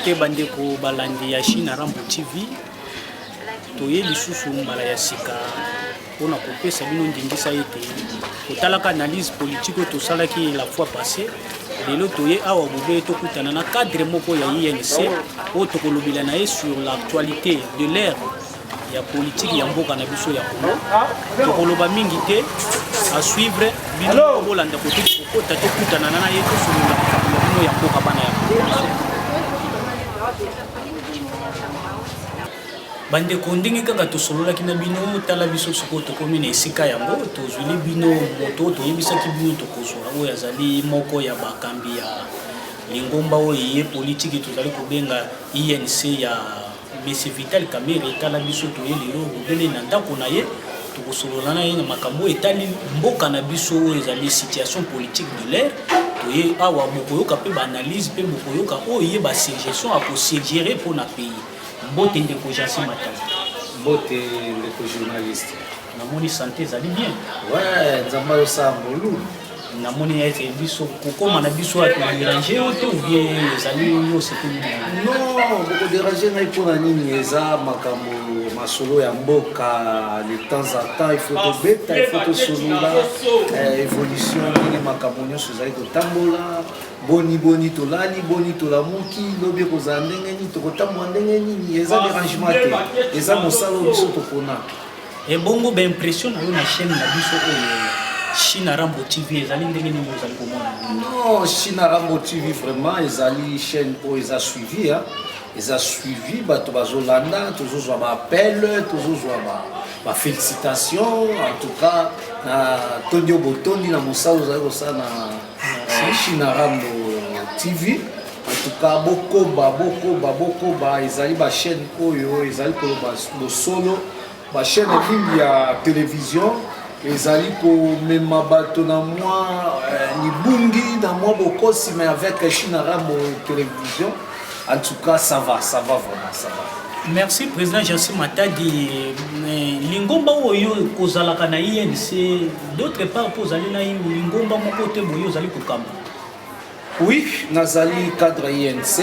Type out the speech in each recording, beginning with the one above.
te bandeko balandi ya China Rambo TV toye lisusu mbala ya sika pona kopesa bino ndingisa ete kotalaka analyse politique tosalaki la fois passée lelo toye awa bobe tokutana na cadre moko ya INC o tokolobela na ye sur l'actualité de l'ère ya politique ya mboka na biso ya Congo tokoloba mingi te à suivre bino bolanda kote kokota tokutana na ye tosolola bino ya mboka bana ya bande kondingi kaka tosololaki na bino tala biso siko tokomi na esika yango tozwili bino moto toyebisaki bino tokozwa oyo azali moko ya bakambi ya lingomba oyo ye politiki tozali kobenga INC ya Monsieur Vital Kamerhe tala biso toye lelo bobele na ndako na ye tokosolola na ye na makambo etali mboka na biso oyo ezali situation politique de l'ère toye awa bokoyoka mpe baanalyse mpe bokoyoka oyo ye basuggestion akosugere mpona pays mbote ndeko Jansi Matadi. Mbote ndeko journaliste. Namoni santé ezali bien. Ouais, nzamba yosa mbolu. Namoni ete biso kokoma na biso atu déranger ote ou bien ezali yo sepeli. Non, boko déranger ngai mpona nini eza makambo masolo ya mboka de temps en temps il faut tobeta il faut tosolola évolution nini makambo nyonso ezali kotambola boni tolali boni tolamuki lobi kozala ndenge nini tokotambola ndenge nini eza dérangement te eza mosala oyo biso topona ebongo baimpression na yo na chaîne na biso oyo China Rambo TV ezali ndenge nini ozali komona? Non, China Rambo TV vraiment ezali chaîne oyo eza suivi eza suivi bato bazolanda tozozwa bappel tozozwa bafélicitation en tout cas na tondi obotondi na mosala ozali kosala na China Rambo TV en tout cas bokoba ezali bachaîne oyo ezali koloba bosolo bachaîne mingi ya télévision ezali komema bato na mwa libungi na mwa bokosi mais avec China Rambo télévision en tout cas ça va vraiment ça va. Merci président Jansi Matadi. Lingomba oyo kozalaka na INC d'autre part pozali na lingomba moko te boyo ozali kokamba. Oui, nazali cadre INC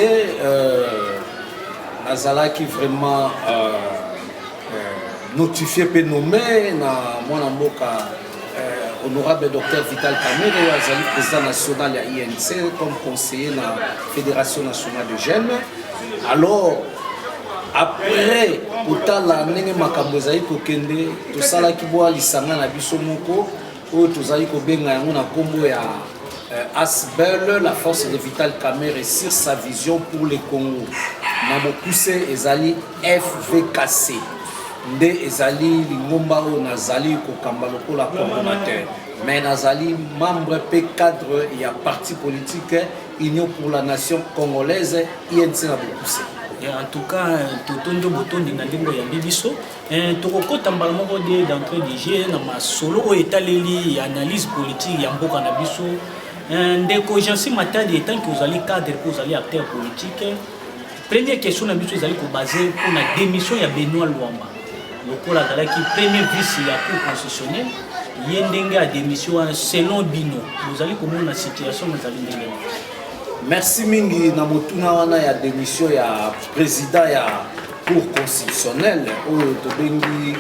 nazalaki vraiment notifié pe nommé na mwana mboka honorable Dr Vital Kamerhe azali président national ya INC comme conseiller na Fédération nationale de jeunes. Alors après otala ndenge makambo ezali kokende tosalaki boa lisanga na biso moko oyo tozali kobenga yango na kombo ya ASBEL, la force de Vital Kamerhe sur sa vision pour le Congo. Na mokuse ezali FVKC nde ezali lingomba oyo nazali kokamba lokola coordonnateur mais nazali membre pe cadre ya parti politique Union pour la Nation Congolaise INC na bokuse. En tout cas totondo botondi na ndingo ya bibiso tokokota mbala moko de d'entrée de jeu na masolo oyo etaleli analyse politique ya mboka na biso ndeko Jansi Matadi etant que ozali cadre ko ozali acteur politique. Première question na biso ezali ko basé pour la démission ya Benoît Luamba lokola azalaki premier vice ya cour constitutionnelle ye ndenge ya démission selon bino ozali komona situation ezali ndenge. Merci mingi na motuna wana ya démission ya président ya cour constitutionnelle oyo tobengi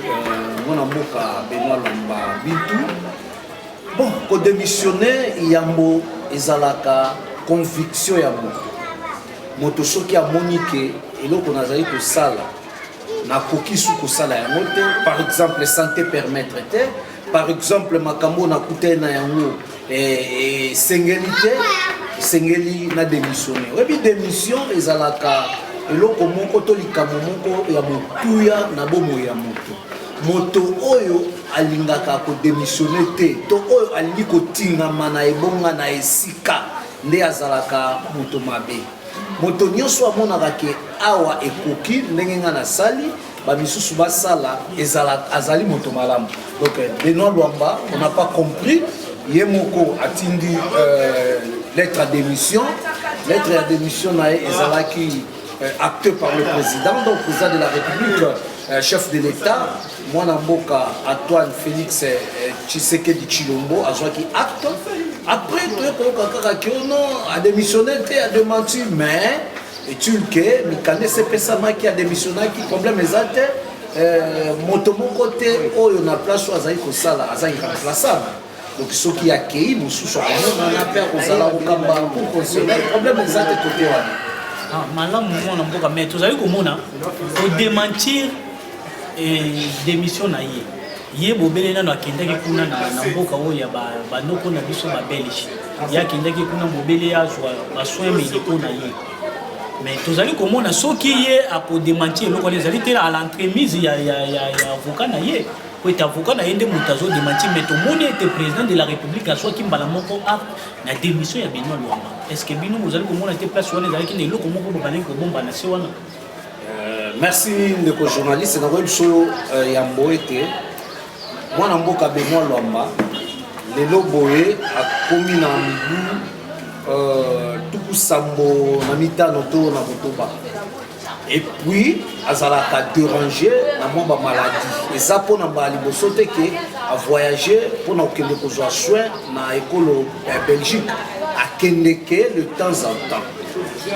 mwana mboka Benoît Luamba Bintu. Bon, ko démissionner yambo ezalaka conviction ya moto soki amoni ke eloko nazali kosala na kokisu kosala yango te, par exemple santé permettre te, par exemple makambo na kute na yango sengeli na démissionner. Oyebi démission ezalaka eloko moko to likambo moko ya motuya na bomo ya moto oyo alingaka ko démissionner te to oyo alingi kotingama na ebonga na esika nde azalaka moto mabe. Moto nyonso amonaka ke awa ekoki ndenge nga na sali ba misusu basala azali moto malamu. Donc Benoît Luamba on n'a pas compris ye moko atindi lettre à démission na ezalaki acté par le président, donc président de la République, chef de l'État, mwana mboka Antoine Félix Tshisekedi Tshilombo azwaki acte. Après, tout le monde a démissionné, a démenti, mais étude que mikande sepesamaki adémissionnaki problème eza te moto moko te oyo na place oyo azali kosala aza irremplaçable. Donc soki akei mosusu akomona na mpe akozala kokamba pour constitutionnel problème eza te kote wana. Malamu mona mboka mais tozali komona kodémentir démission na ye bobele nano akendaki kuna na mboka oyo ya banoko na biso babelge ye akendaki kuna mobele azwa basoin médicaux na ye. Mais tozali komona soki ye akodémentir eloko ezali te à l'entremise ya avocat na ye po ete avocat na ye nde moto azodémentir. Mais tomoni ete président de la république azwaki mbala moko na démission ya Benoît Lwamba. Est ce que bino bozali komona te place wana ezalaki na eloko moko bobanaki kobomba na se wana? Merci ndeko journaliste nakoyi biso ya mbo ete mwana mboka Benoît Lwamba lelo boye akomi na mibu tuku sambo na mitano to na motoba et puis azalaka dérangé na mwa maladie eza mpona mbala liboso te ke avoyage mpona kokende kozwa soin na ekolo ya Belgique akendeke de temps en temps.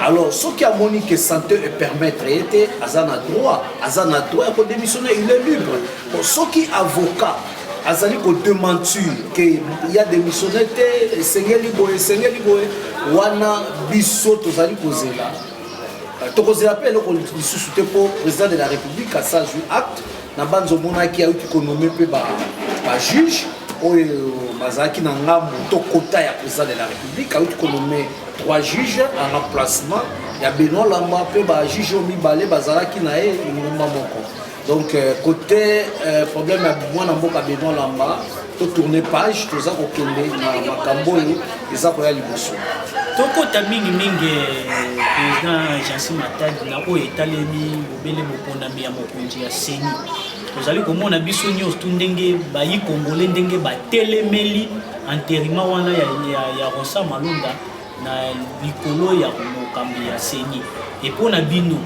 Alors soki amoni ke santé e permettre ete aza na droit ya kodémissionner, il est libre. Bon, soki avocat azali kodementir ke ya démissionner te esengeli boye wana biso tozali kozela tokozela mpe eloko lisusu te mpo président de la république asazwi acte na banzomonaki ayuki konome mpe bajuge oyo bazalaki na ngambo to kota ya président de la république ayuki konome 3 juges en remplacement ya Benoît Lwamba mpe bajuge oyo mibale bazalaki na ye lingomba moko. Donc côté problème ya mwana mboka Benoît Lwamba to tourner page toza kokende na makambo oyo eza koya liboso. Tokota mingi président Jansi Matadi na oyo etalemi bobele bopondami ya mokonzi ya seni tozali komona biso nyonso tu ndenge bayi congolais ndenge batelemeli enterrement wana ya Rosa Malonda na likolo ya mokambi ya seni epona bino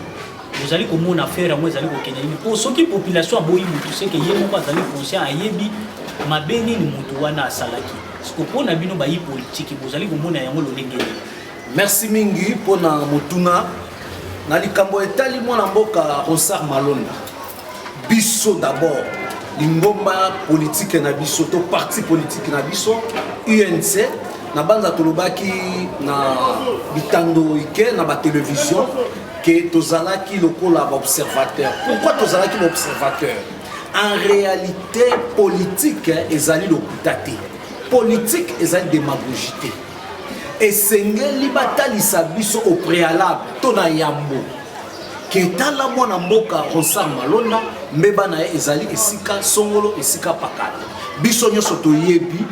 bozali komona affaire yango ezali kokende nini po soki population aboyi mutu seke ye moko azali conscient ayebi mabe nini mutu wana asalaki siko mpona bino bayi politiki bozali komona yango lolenge. Merci mingi mpona motuna na likambo etali mwana mboka Ronsard Malonda biso d'abord lingomba politique na biso to parti politique na biso UNC na banza tolobaki na bitando ike na ba télévision que tozalaki lokola observateur. Pourquoi tozalaki observateur? En réalité politique ezali lokutate politique ezali démagogie et sengeli batalisa biso au préalable tona yambo ketala mwana mboka Ronsard Malonda mbeba na ezali esika songolo esika pakala biso nyonso toyebi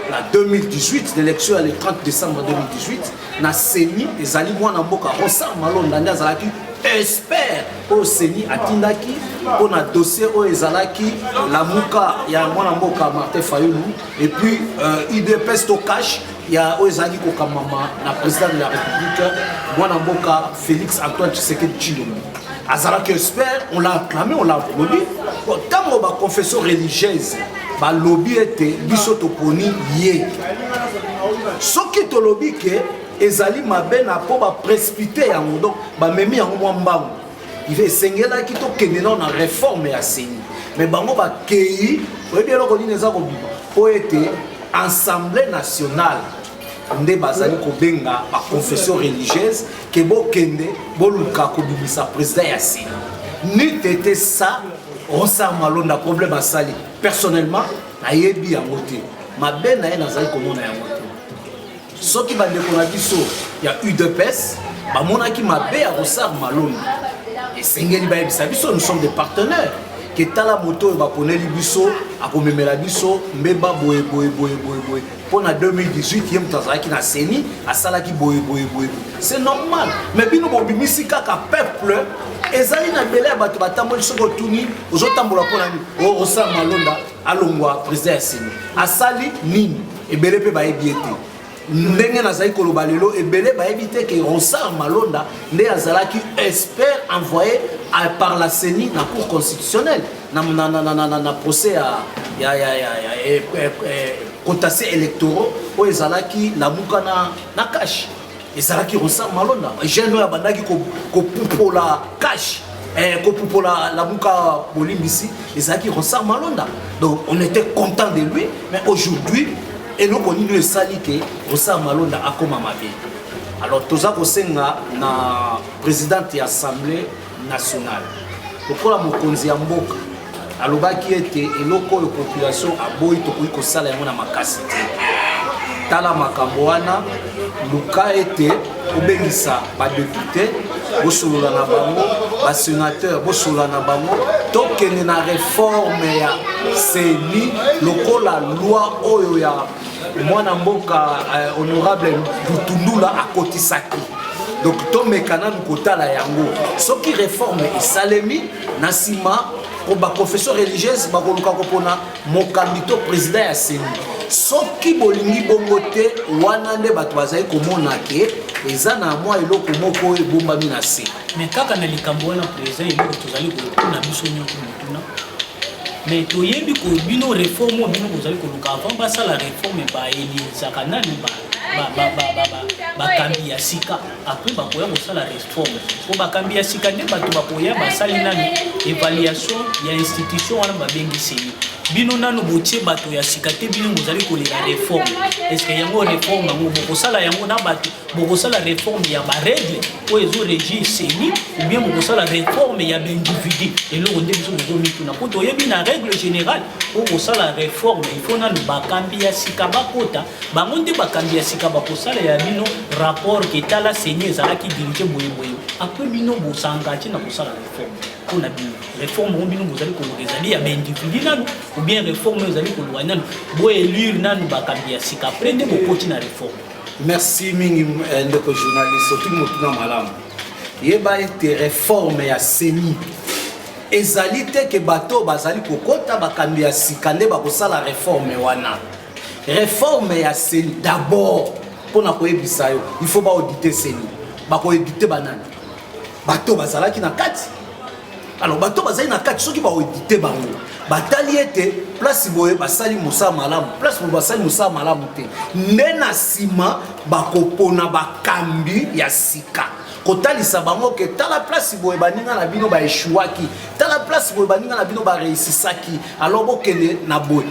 la 2018 l'élection le 30 décembre 2018 na seni ezali mwana mboka Ronsard Malonda nde azalaki expert au seni atindaki pona dossier o ezalaki la muka ya mwana mboka Martin Fayulu et puis IDPS to cash ya o ezalaki kokamama na président de la République mwana mboka Félix Antoine Tshisekedi Tshilombo azalaki expert, on l'a acclamé, on l'a applaudi. Tant que la confession religieuse ba lobby était biso toponi ye ce qui to lobby que ezali mabe na po ba précipiter yango donc ba memi yango mwambango il veut sengela ki to kenena na réforme ya seni mais bango ba kei oyebi eloko nini eza kobima po ete assemblée nationale nde bazali kobenga ba confession religieuse ke bokende boluka kobimisa président ya seni ni tete ça Ronsard Malonda problème asali personnellement nayebi yango te mabe na ye nazali komona yango te soki bandeko na biso ya UDPS bamonaki mabe ya Ronsard Malonda esengeli bayebisa biso nous sommes des partenaires ke tala moto oyo baponeli biso akomemela biso mbeba boye mpona 2018 ye moto azalaki na seni asalaki boye c'est normal mais bino bobimisi kaka peuple ezali na bele ya bato batamboli soki otuni ozotambola mpona nini Ronsard Malonda alongwa président ya seni asali nini ebele mpe bayebi ete ndenge nazali koloba lelo ebele bayebi te ke Ronsard Malonda nde azalaki expert envoyé par la CENI na cour constitutionnelle na procès ya contentieux électoraux oyo ezalaki lamuka na cash ezalaki Ronsard Malonda jeune oyo abandaki kopupola cash kopupola la muka bolimbisi ezalaki Ronsard Malonda. Donc on était content de lui, mais aujourd'hui eloko nini esali ke Ronsard Malonda akoma mabe. Alors toza kosenga na présidente ya Assemblée nationale lokola mokonzi ya mboka alobaki ete eloko oyo population aboyi tokoki kosala yango na makasi te. Tala makambo wana luka ete obengisa badepute bosolola na bango, basénateur bosolola na bango, tokende na réforme ya CENI lokola loi oyo ya mwana mboka honorable Lutundula akotisaki. Donc tomeka nanu kotala yango soki réforme esalemi na sima ko ba confession religieuse bakoluka kopona mokambi to président ya CENI. Soki bolingi bongo te wana nde bato bazali komona ke eza na mwa eloko moko ebombami na se. Mais kaka na likambo wana président eloko tozali kolona biso nyonso motuna. Mais toyebi ko bino réforme bino kozali koluka avant basala réforme ba elizaka nani bakambi ya sika après bakoya kosala réforme po bakambi ya sika nde bato bakoya basali nani évaluation ya institution wana babengi CENI. Bino nanu botie bato ya sika te bino bozali kolela réforme. Est-ce que yango réforme yango bokosala yango na bato bokosala réforme ya ba règle po ezo régir CENI ou bien bokosala réforme ya l'individu eloko nde biso bozomituna po toyebi na règle générale po kosala réforme il faut nanu bakambi ya sika bakota bango nde bakambi ya sika bakosala ya bino rapport ke tala CENI ezalaki dirige boyeboye après bino bosanga ti na kosala réforme pour la réforme on bino bozali kolokeza ya l'individu nanu ou bien réforme ezali kolowa nanu bo élire nanu bakambi ya sika après nde bokoti na réforme. Merci mingi ndeko journaliste tout motuna malamu yeba ete réforme ya CENI ezali te ke bato bazali kokota bakambi ya sika nde bakosala réforme wana. Réforme ya CENI d'abord pona koyebisa yo il faut ba auditer CENI bakoauditer banani bato bazalaki na kati. Alors bato bazali na kati soki ba auditer bango batali ete place boye basali musa malamu place boye basali musa malamu te nde na sima bakopona bakambi ya sika kotalisa bango ke tala place boye baninga na bino ba échouaki tala place boye baninga na bino ba réussisaki alors bokende na boye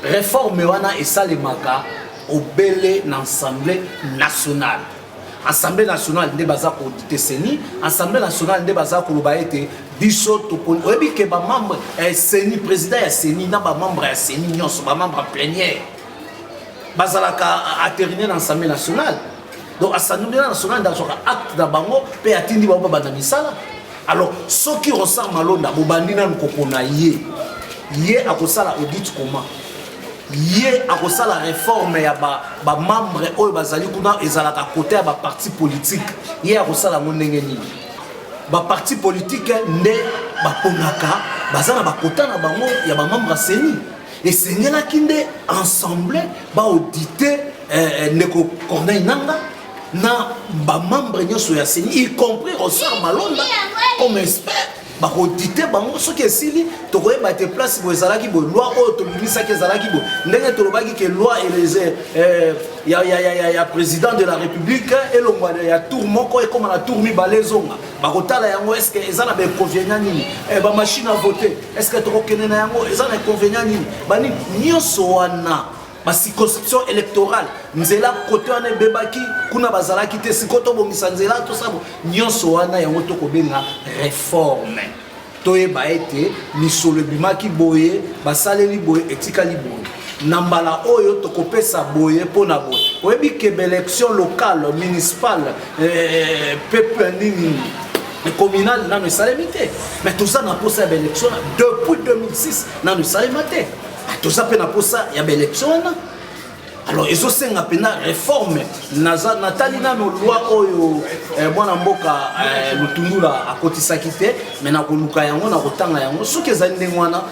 réforme wana esalemaka obele na Assemblée nationale. Assemblée nationale nde baza ko auditer CENI, Assemblée nationale nde baza ko loba ete biso toponi oyebi ke ba membre CENI président ya CENI na ba membre ya CENI nyonso ba membre plénière bazalaka atterriner na Assemblée nationale. Donc Assemblée nationale ndazoka acte da bango pe atindi bango bana misala. Alors soki Ronsard Malonda bobandi na kokona ye akosala audit comment ye akosala réforme ya ba membre oyo bazali kuna ezalaka côté ya ba parti politique ye akosala ndenge nini ba parti politique nde baponaka bazana bakota na bango ya ba membre CENI et sengelaki nde ensemble ba auditer ndeko Corneille Nangaa na ba membre nyonso ya CENI y compris Ronsard Malonda comme expert bako auditer bango soki esili tokoyeba te place bo ezalaki bo loi oyo tobimisaki ezalaki bo ndenge tolobaki ke loi eleze ya président de la république elongwa ya tour moko ekoma na tour mibale zonga bakotala yango est-ce que ezana ba inconvénient nini ba machine à voter est-ce que tokokende na yango ezana inconvénient nini bani nyonso wana ba circonscription électorale nzela côté wana bebaki kuna bazalaki te sikoto bongisa nzela to sabo nyonso wana yango to kobenga réforme toyeba ete misolo bimaki boye basaleli boye etikali boye nambala oyo tokopesa boye pona boye oyebi ke élection locale municipale peuple nini communal nano esalemi te mais tout ça na posa ya élection depuis 2006 nano esalema te tout ça peut na posa ya élection. Alors ezo senga pena réforme natali na loi oyo mwana mboka Lutundula akotisaki te mais na koluka yango na kotanga yango soki ezali ndenge wana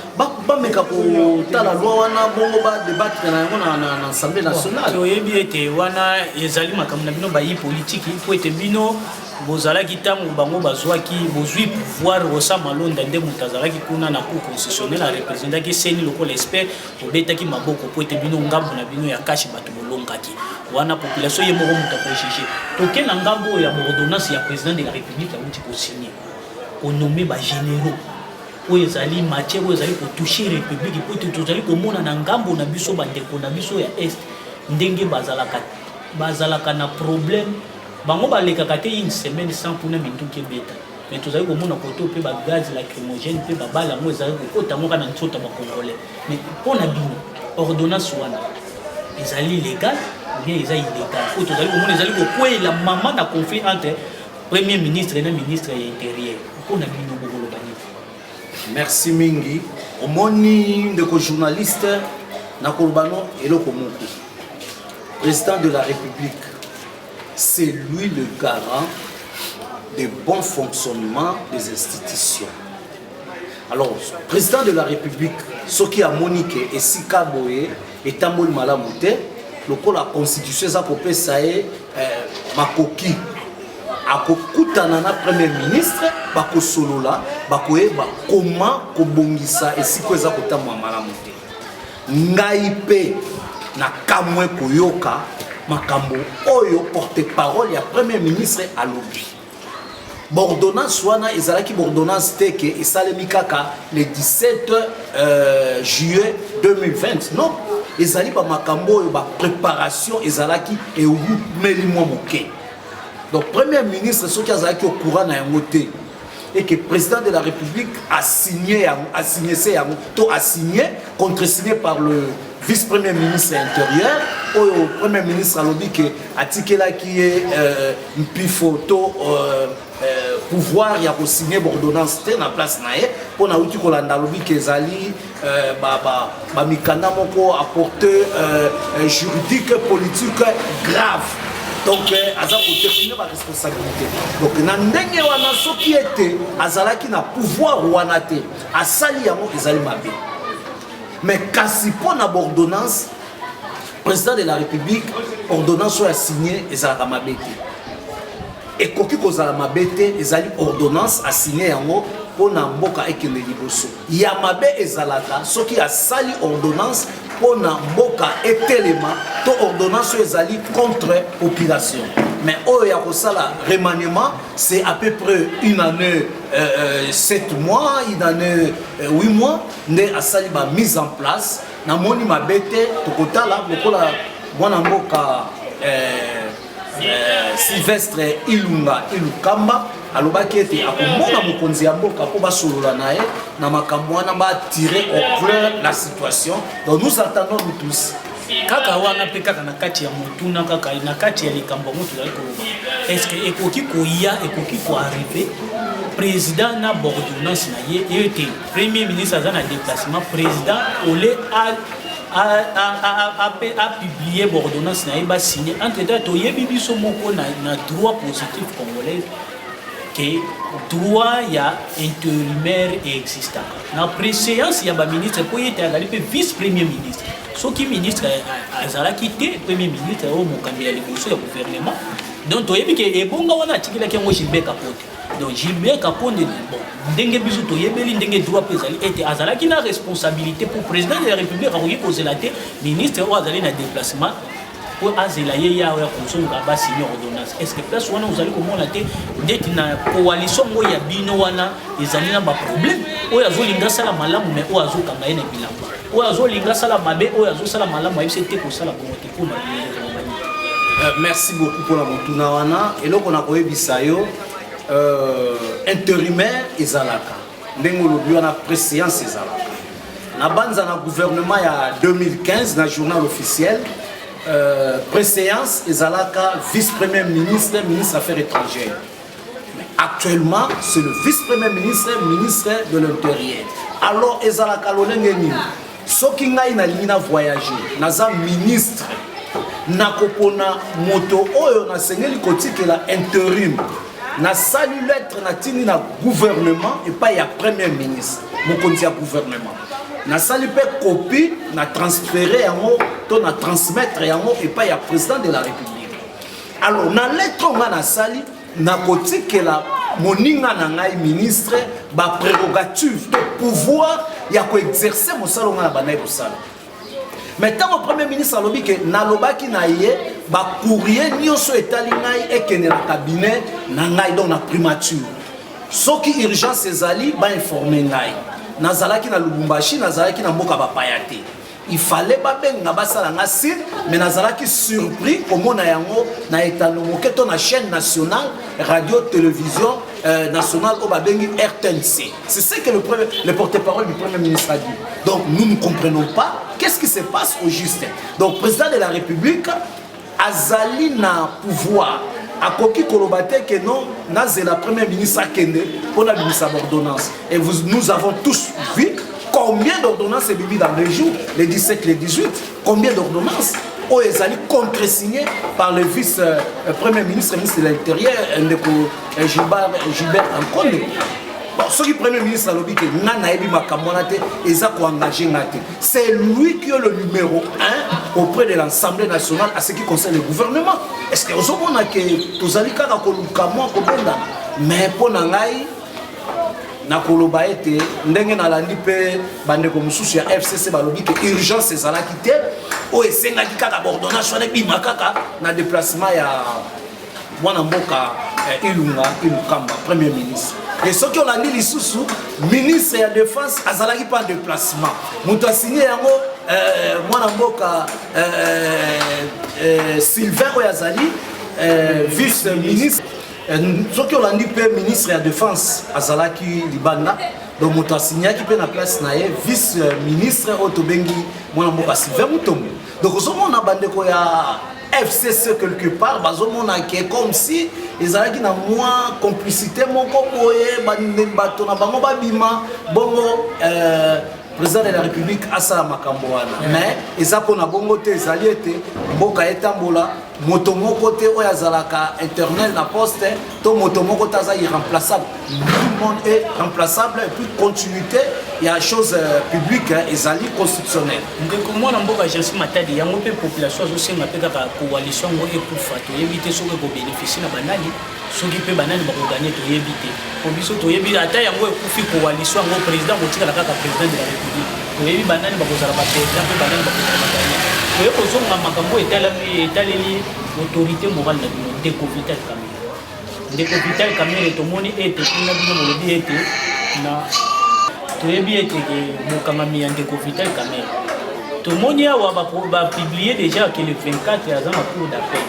bameka kotala loi wana bongo ba débattre na yango na Assemblée nationale. Toyebi ete wana ezali makambo na bino ba yi politique il faut ete bino bozalaki ntango bango bazwaki bozwi pouvoir osa malonda nde moto azalaki kuna na cour constitutionnel arepresentaki seni lokola expert obetaki maboko po ete bino ngambo na bino ya kashi bato bolongaki wana population ye moko moto akojuge toke na ngambo oyo ya baordonnance ya président de la république awuti kosigne konome bagénéraux oyo ezali matière oyo ezali kotouche république po ete tozali komona na ngambo na biso bandeko na biso ya est ndenge bazalaka na problème bango balekaka te une semaine sans mpona minduki ebeta mais tozali komona koto mpe bagaz lacrymogène mpe babala yango ezali kokota yango kaka na nzoto ya bacongolais mais mpona bino ordonnance wana ezali légal ou bien eza illégal oyo tozali komona ezali kokweyela mama na conflit entre premier ministre na ministre ya intérieur mpona bino bokoloba nini. Merci mingi omoni ndeko journaliste nakoloba no eloko moko président de la république c'est lui le garant du bon fonctionnement des institutions. Alors, président de la République, ce qui a moniqué et Sika Boye et Tamboul Malamouté, le coup la constitution, ça peut ça est Makoki. Akokutanana premier ministre, Bako Solola, Bakoe, comment Kobongisa et Siko Zakota Malamouté. Ngaipe na Kamwe Koyoka. Makambo oyo porte-parole ya premier ministre à lobby. Bordonnance wana ezalaki bordonnance teke esalemi kaka le 17 juillet 2020. Non, ezali ba makambo oyo ba préparation ezalaki et meli mwa moke. Donc premier ministre soki azalaki au courant na yango te et que le président de la République a signé contresigné par le vice-premier ministre intérieur, au premier ministre a dit que Atikela qui est une photo pouvoir il y a signé l'ordonnance na place nae pour na uti kolanda lobi que zali ba mikanda moko apporter juridique politique grave. Donc aza ko définir la responsabilité. Donc na ndenge wana soki ete azalaki na pouvoir wana te asali yango ezali mabe. Mais kasi pona ordonnance président de la République ordonnance a signé ezalaka mabe te. Et koki kozala mabe te ezali ordonnance a signé yango pona mboka ekende liboso. Ya mabe ezalaka soki asali ordonnance pona mboka etelema to ordonnance ezali contre population. Mais oya kosala remaniement c'est à peu près une année 7 mois, une année 8 mois nde asali ba mise en place na moni mabete tokotala lokola mwana mboka Sylvestre Ilukamba alobaki ete akomona mokonzi ya mboka po basolola naye na makambo wana tirer au clair la situation. Donc nous attendons nous tous kaka wana pe kaka na kati ya motuna kaka na kati ya likambo moto zali koloba est-ce que ekoki koya ekoki ko arriver président na ordonnance na ye ete premier ministre azana déplacement président olé a publié l'ordonnance na signé entre-temps toyebi biso moko na droit positif congolais que droit ya intérimaire existant na préséance ya ba ministre po yete azali pe vice premier ministre soki ministre azalaki te premier ministre o mokambi ya liboso ya gouvernement donc toyebi ke ebonga wana atikilaki yango Gilbert Kapote. Donc Gilbert Kapote bon ndenge biso toyebeli ndenge droit pe ezali ete azalaki na responsabilité pour président de la République akoki kozela te ministre o azali na déplacement pour azela ye ya ya konsonga ba signer ordonnance. Est-ce que place wana ozali komona te ndeti na coalition ngo ya bino wana ezali na ba problème oyo azolinga sala malamu mais oyo azokanga ye na bilamba oyo azolinga sala mabe oyo azosala malamu ayebisi te kosala bongote kuna. Merci beaucoup pour la montuna wana eloko na koyebisa yo intérimaire ezalaka ndenge olobi wana préséance ezalaka na banza na gouvernement ya 2015 na journal officiel préséance ezalaka vice-premier ministre ministre affaires étrangères. Mais actuellement c'est le vice-premier ministre ministre de l'intérieur. Alors ezalaka lolenge nini soki ngai nalingi na voyager naza ministre nakopona moto oyo nasengeli kotikela intérim na sali lettre na tini na gouvernement et pas ya premier ministre mokonzi ya gouvernement na sali pe copie na transférer yango to na transmettre yango et pas ya président de la République. Alors na lettre nga na sali nakotikela moninga na ngai ministre ba prérogative de pouvoir ya ko exercer mosala nga na banai kosala. Mais tant que premier ministre alobi ke nalobaki na ye ba courrier nyonso etali ngai ekende na cabinet na ngai donc na primature. Soki urgence ezali ba informer ngai. Nazalaki na Lubumbashi, nazalaki na mboka ba payate. Il fallait pas bien nga nga site, mais nazalaki surpris comment na yango na etano moketo na chaîne nationale radio télévision nationale au babengi RTNC. C'est ce que le porte-parole du premier ministre a dit. Donc nous ne comprenons pas qu'est-ce qui se passe au juste. Donc président de la République azali na pouvoir à Koki Kolobate que non nazela premier ministre akende pour la ministre d'ordonnance. Et nous avons tous vu combien d'ordonnances est bibi dans les jours, les 17, les 18, combien d'ordonnances ont été contre-signées par le vice-premier ministre, ministre de l'Intérieur, Gilbert Ankonde. Bon, ce qui est premier ministre, c'est lui qui est le numéro 1 auprès de l'Assemblée nationale à ce qui concerne le gouvernement. Est-ce que vous avez que vous avez mais pour nous, na koloba ete ndenge nalandi pe bandeko mususu ya FCC balobi ke urgence ezalaki te o esengaki kaka ordonnance wana bima kaka na déplacement ya mwana mboka Ilukamba premier ministre. Et ce qui olandi lisusu ministre ya défense azalaki pas de déplacement muto signé yango mwana mboka Sylvain Oyazali vice ministre. Ce qui a dit le ministre de la Défense, Azalaki Libanda, donc je signé qui est la place nae vice-ministre Otobengi, moi je suis Sylvain Mutombo. Donc je suis FCC quelque part, je suis comme si ils avaient une complicité, mon copoye, bateau na bango babima, bongo président de la République Asala Makamboana. Mais ils ont pour bongo te zaliete, boka etambola. Motomo côté où yazalaka éternel la poste to motomo côté ça irremplaçable. Tout le monde est remplaçable et puis continuité il y a chose publique et zali constitutionnelle. Donc moi na mboka agence matadi yango pe population zo senga pe ka coalition ngo ekufa to éviter so ko bénéficier na banani soki pe banani ba ko gagner to éviter. Pour biso to éviter ata yango ekufi coalition ngo président ko tika kaka président de la république. To éviter banani ba ko zala ba président pe banani ba ko zala ba gagner. Oye kozonga makambo etaleli autorité morale na bino ndeko Vital Kamerhe. Ndeko Vital Kamerhe tomoni ete kuna bino molobi ete na toyebi ete mokangami ya ndeko Vital Kamerhe. Tomoni awa bapublier déjà que le 24 aza na cour d'appel.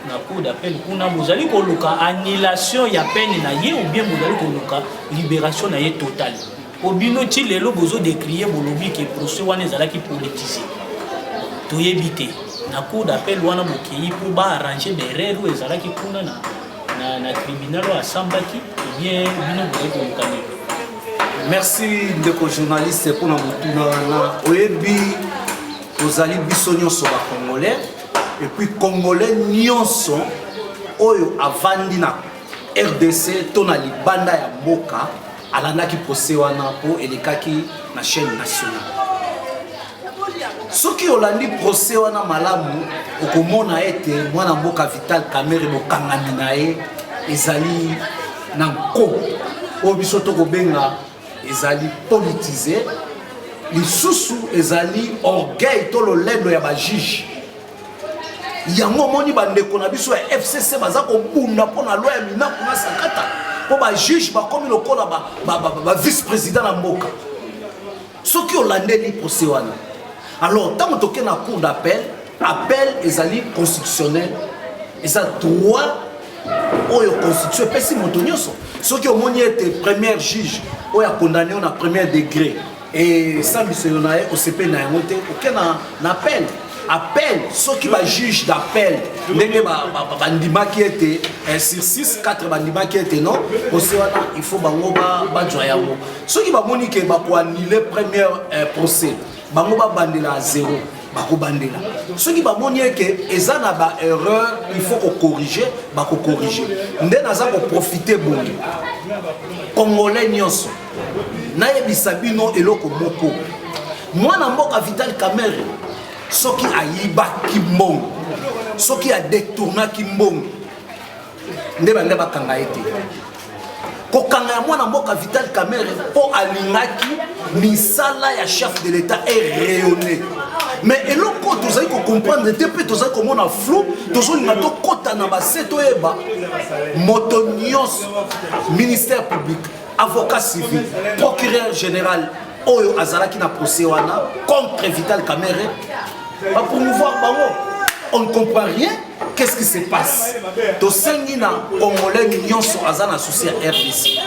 Na cour d'appel kuna bozali koluka annulation ya peine na ye ou bien bozali koluka libération na ye totale. Obino ti lelo bozo décrier bolobi ke procès wana ezalaki politisé. Toyebite na cour d'appel wana bokeyi pour ba arranger des erreurs ou ezalaki kuna na tribunal à Sambaki et bien bino bozo kokane. Merci ndeko journaliste pour na mutuna na oyebi ozali biso nyonso ba congolais et puis congolais nyonso oyo avandi na RDC to na libanda ya mboka alandaki procès wana po elekaki na chaîne nationale. Ce qui olandi procès wana malamu okomona ete mwana mboka Vital Kamerhe bokangami na ye ezali na nko o biso tokobenga ezali politisé lisusu ezali orgueil to lolendo ya ba juge yango moni bandeko na biso ya FCC baza kobunda pona loi ya mina kuna sakata po ba juge bakomi lokola ba vice-président na mboka soki olandeli procès wana. Alors tant que tu es na cour d'appel appel ezali constitutionnel eza droit oyo constitution pesi moto nyonso soki omoni ete premier juge oyo condamné na premier degré et ça biso na ye OCP na yango te oke na appel soki ba juge d'appel ndenge bandimaki ete sur 6 4 bandimaki ete non procès wana il faut bango bajwa yango soki bamoni ke bakoannule premier procès bango bandela à 0 bako bandela soki bamoni ke eza na ba erreur il faut ko corriger bako corriger nde naza ko profiter bongo congolais nyonso na yebisa bino eloko moko mwana mboka Vital Kamerhe soki ayiba kimbongo soki a détourna kimbongo nde bande bakanga ete kokanga ya mwana mboka Vital Kamerhe po alingaki misala ya chef de l'état est rayonné. Mais eloko tozali ko comprendre te pe tozali ko mona flou tozolinga to kota na baseto eba moto nyonso ministère public avocat civil procureur général oyo azalaki na procès wana contre Vital Kamerhe va promouvoir bango. On ne comprend rien. Qu'est-ce qui se passe? Tosengi na Congolais nyonso azana souci à RDC.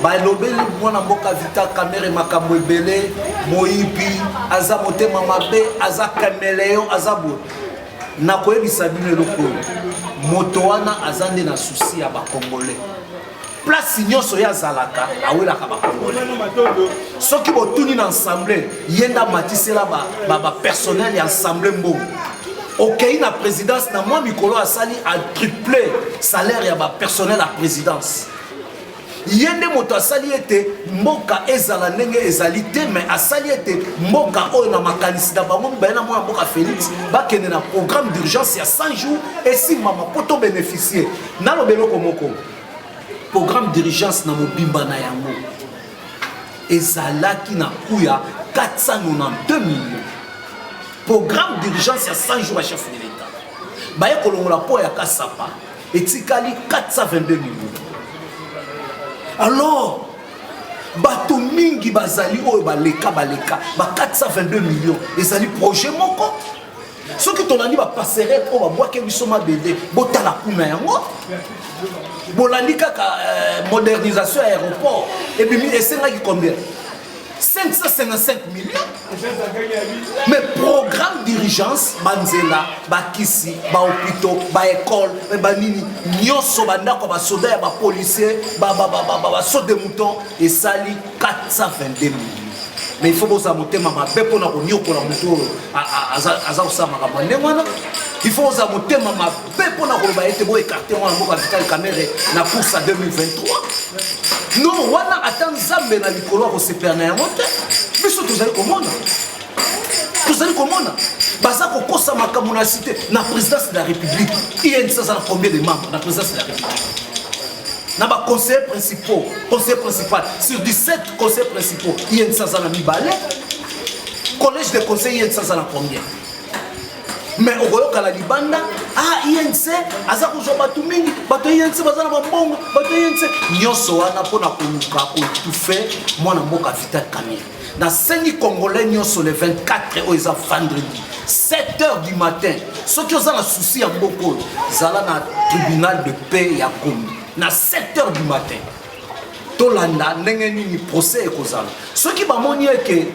Ba lobeli mwana mboka Vital Kamerhe makambo ebele moyibi aza motema mabe aza caméléon aza bo. Na koyebisa bino eloko moto wana azande na souci ya ba Congolais. Place nyonso ya zalaka awelaka ba Congolais. Soki botuni na assemblée yenda matisela ba personnel ya assemblée mbongo. Ok, la présidence, na moi, Mikolo Asali a triplé salaire ya ba personnel à présidence. Yende moto asali ete mboka ezala ndenge ezalité mais asali ete mboka oyo na makanisi na bango bayena mwana mboka Félix bakende na programme d'urgence ya 100 jours et si mama poto bénéficier na lobeloko moko programme d'urgence na mobimba na yango ezalaki na kuya 492 millions. Programme d'urgence à 100 jours à chef de l'État. Baye kolongola po ya kasapa etikali 422 millions. Alors bato mingi bazali oyo baleka ba 422 millions ezali projet moko. Soki tolandi ba passerelle po ba boake biso mabende botala kuna yango. Bolandi kaka modernisation aéroport et bimi esengaki combien? 555 millions. Mais programme d'urgence, Banzela, Bakisi, Baopito, Baécole, Banini, Nyonso, Bandako, Basoda, Bapolicier, Basaut de mouton, et Sali 422 millions. Mais il faut que ça monte maman bepo na konyo ko na moto aza osama ka mandemana il faut que ça monte maman bepo na ko ba ete bo écarter wana mboka Vital Kamerhe na course à 2023 non wana atan zambe na likolo ko sepena ya monte biso tozali komona baza ko kosa makambo na cité na présidence de la République il y a une certaine combien de membres na présidence de la République. Dans les conseillers principaux, conseiller principal, sur 17 conseillers principaux, il y a une sazana mi-balé. Collège de conseillers, il y a une sazana combien? Mais au Goyoka la Libanda, INC, Azako Jobatumini, Bato INC, Bazana Bambongo, Bato INC, Nyoso, Anapona Koluka, tout fait, moi, Namoka Vital Kamerhe. Dans 5 Congolais, Nyoso, le 24 au vendredi, 7h du matin, ceux qui ont un souci à Mboko, Zala na tribunal de paix à Gombe. Na 7h du matin tolanda ndenge nini procès ekozala soki bamoni eke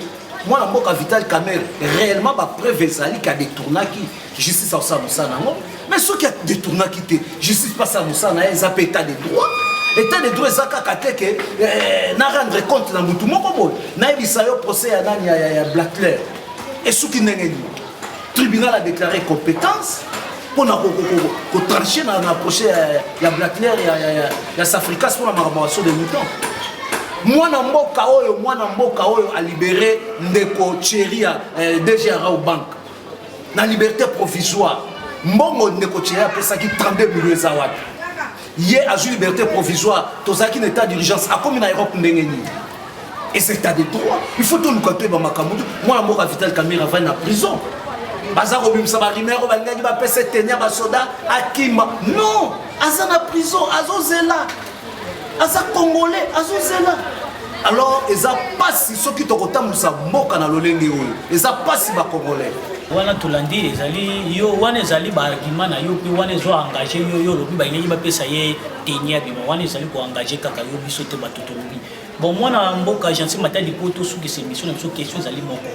mwana mboka Vital Kamerhe réellement ba preuve ezali ka détournaki justice au samusana ngo mais soki a détournaki te justice pas samusana eza pe état de droit ezaka kateke na rendre compte na mutu moko boy na ebisa yo procès ya nani ya Blackler et soki ndenge nini tribunal a déclaré compétence pour trancher dans la prochaine ya Blackler ya Safricas pour la marabation de moutons. Mwana mboka oyo a libéré ndeko Cheria DG Arao Bank na liberté provisoire. Mbongo ndeko Cheria a pesa ki 32 millions za watu. Yé a eu liberté provisoire, tozaki état d'urgence a comme na Europe ndengeni. Et c'est état de droit. Il faut tout nous compter ba makamudu. Mwana mboka Vital Kamerhe va na prison. Bazaro bimsa ba rimero balingaki ba pesa tenir ba soda akima non azana prison azozela aza congolais azozela alors eza pasi soki tokotambusa mboka na lolenge oyo eza pasi ba congolais wana tolandi ezali yo wana ezali ba argument na yo pe wana ezo engager yo lobi balingaki ba pesa ye tenir bima wana ezali ko engager kaka yo biso te batoto lobi bon mwana mboka agence matali poto suki se mission na biso question ezali moko.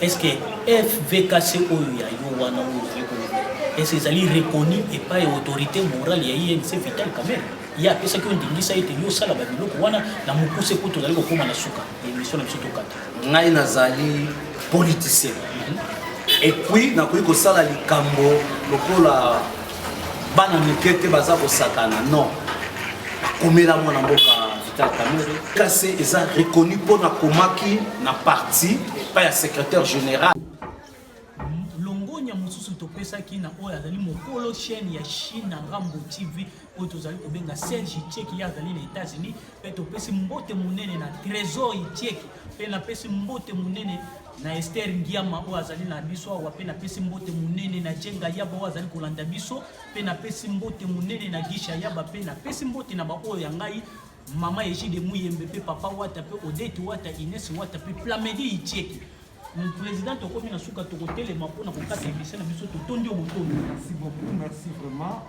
Est-ce que FVKC Oya Yowana est-ce qu'ils allaient reconnu et pas autorité morale il y a INC Vital Kamerhe il y a personne qui ont dit ça était yo sala babilo wana na mukuse poto zali ko koma na suka émission na biso kata ngai nazali politicien et puis na ko sala likambo lokola bana mikete baza ko sakana non komela mwana mboka Vital Kamerhe kasi eza reconnu pour na komaki na parti pas ya secrétaire général longonya mususu to topesaki na oyo azali mokolo chaîne ya Chine na Ngambo TV oyo tozali kobenga Serge Itcheki ya azali na États-Unis pe topesi mbote munene na Trésor Itcheki pe na pesi mbote munene na Esther Ngiama oyo azali na biso awa pe na pesi mbote munene na Jenga Yaba oyo azali kolanda biso pe na pesi mbote munene na Gisha Yaba pe na pesi mbote na ba oyo ya ngai Mama Ejide Muyembe pe Papa Wata pe Odette Wata Ines Wata pe Plamedi Itcheki. Le président de Komi Nasuka Tokote les Mapona pour 4 émissions de Biso Totondi au Botomi. Merci beaucoup, merci vraiment.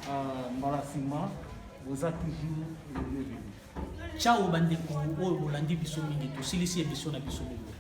Marassima, vous êtes toujours le bienvenu. Ciao Bandeko, Bolandi Biso Mingi, Silisi et Biso na Biso Mingi.